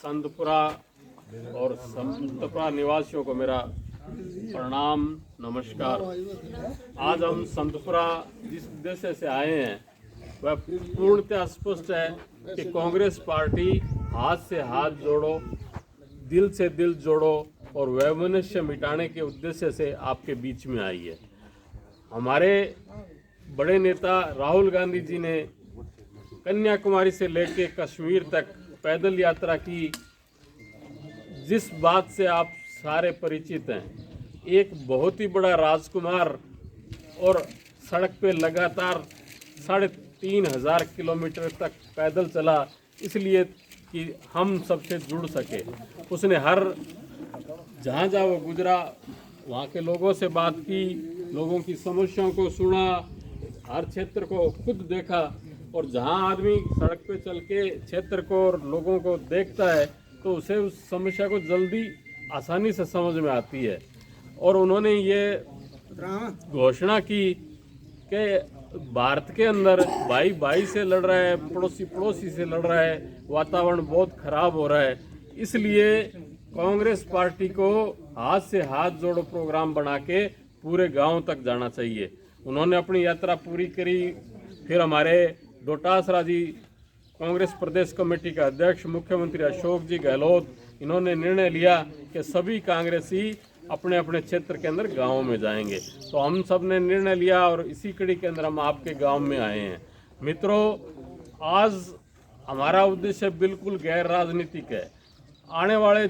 संतपुरा और संतपुरा निवासियों को मेरा प्रणाम नमस्कार। आज हम संतपुरा जिस उद्देश्य से आए हैं वह पूर्णतः स्पष्ट है कि कांग्रेस पार्टी हाथ से हाथ जोड़ो, दिल से दिल जोड़ो और वैमनस्य मिटाने के उद्देश्य से आपके बीच में आई है। हमारे बड़े नेता राहुल गांधी जी ने कन्याकुमारी से लेकर कश्मीर तक पैदल यात्रा की, जिस बात से आप सारे परिचित हैं। एक बहुत ही बड़ा राजकुमार और सड़क पे लगातार 3,500 किलोमीटर तक पैदल चला, इसलिए कि हम सबसे जुड़ सके। उसने हर जहाँ जहाँ वो गुजरा वहाँ के लोगों से बात की, लोगों की समस्याओं को सुना, हर क्षेत्र को खुद देखा। और जहाँ आदमी सड़क पे चल के क्षेत्र को और लोगों को देखता है तो उसे उस समस्या को जल्दी आसानी से समझ में आती है। और उन्होंने ये घोषणा की कि भारत के अंदर भाई भाई से लड़ रहा है, पड़ोसी पड़ोसी से लड़ रहा है, वातावरण बहुत खराब हो रहा है। इसलिए कांग्रेस पार्टी को हाथ से हाथ जोड़ो प्रोग्राम बना के पूरे गांव तक जाना चाहिए। उन्होंने अपनी यात्रा पूरी करी। फिर हमारे डोटासरा जी कांग्रेस प्रदेश कमेटी का अध्यक्ष मुख्यमंत्री अशोक जी गहलोत, इन्होंने निर्णय लिया कि सभी कांग्रेसी अपने अपने क्षेत्र के अंदर गाँव में जाएंगे। तो हम सब ने निर्णय लिया और इसी कड़ी के अंदर हम आपके गांव में आए हैं। मित्रों, आज हमारा उद्देश्य बिल्कुल गैर राजनीतिक है। आने वाले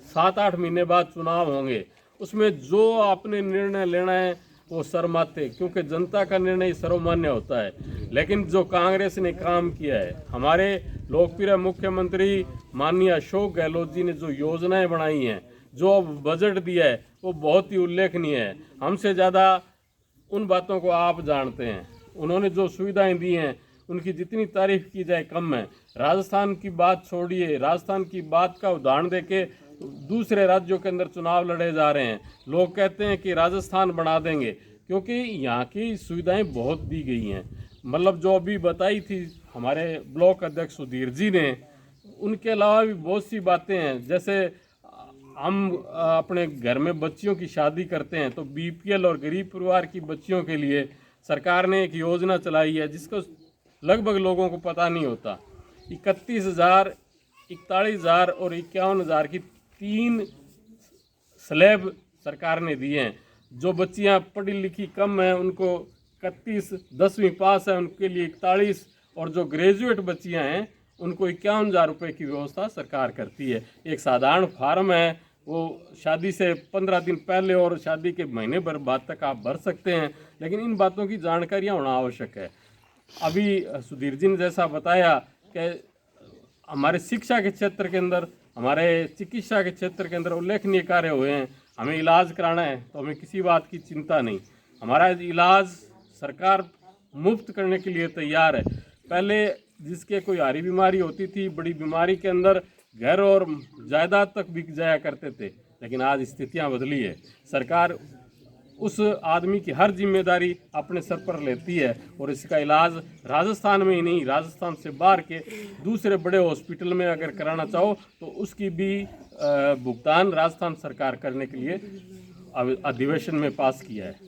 7-8 महीने बाद चुनाव होंगे, उसमें जो आपने निर्णय लेना है वो शर्माते, क्योंकि जनता का निर्णय सर्वमान्य होता है। लेकिन जो कांग्रेस ने काम किया है, हमारे लोकप्रिय मुख्यमंत्री माननीय अशोक गहलोत जी ने जो योजनाएं बनाई हैं, जो बजट दिया है, वो बहुत ही उल्लेखनीय है। हमसे ज़्यादा उन बातों को आप जानते हैं। उन्होंने जो सुविधाएं दी हैं उनकी जितनी तारीफ की जाए कम है। राजस्थान की बात छोड़िए, राजस्थान की बात का उदाहरण देके दूसरे राज्यों के अंदर चुनाव लड़े जा रहे हैं। लोग कहते हैं कि राजस्थान बना देंगे, क्योंकि यहाँ की सुविधाएं बहुत दी गई हैं। मतलब जो अभी बताई थी हमारे ब्लॉक अध्यक्ष सुधीर जी ने, उनके अलावा भी बहुत सी बातें हैं। जैसे हम अपने घर में बच्चियों की शादी करते हैं तो बीपीएल और गरीब परिवार की बच्चियों के लिए सरकार ने एक योजना चलाई है जिसको लगभग लोगों को पता नहीं होता। 31,000, 41,000 और 51,000 की 3 स्लैब सरकार ने दिए हैं। जो बच्चियां पढ़ी लिखी कम हैं उनको 31, 10वीं पास है उनके लिए 41, और जो ग्रेजुएट बच्चियां हैं उनको 51,000 रुपये की व्यवस्था सरकार करती है। एक साधारण फार्म है, वो शादी से 15 दिन पहले और शादी के महीने भर बाद तक आप भर सकते हैं। लेकिन इन बातों की जानकारियाँ होना आवश्यक है। अभी सुधीर जी ने जैसा बताया कि हमारे शिक्षा के क्षेत्र के अंदर, हमारे चिकित्सा के क्षेत्र के अंदर उल्लेखनीय कार्य हुए हैं। हमें इलाज कराना है तो हमें किसी बात की चिंता नहीं। हमारा इलाज सरकार मुफ्त करने के लिए तैयार है। पहले जिसके कोई हारी बीमारी होती थी, बड़ी बीमारी के अंदर घर और जायदाद तक बिक जाया करते थे, लेकिन आज स्थितियां बदली है। सरकार उस आदमी की हर जिम्मेदारी अपने सर पर लेती है और इसका इलाज राजस्थान में ही नहीं, राजस्थान से बाहर के दूसरे बड़े हॉस्पिटल में अगर कराना चाहो तो उसकी भी भुगतान राजस्थान सरकार करने के लिए अधिवेशन में पास किया है।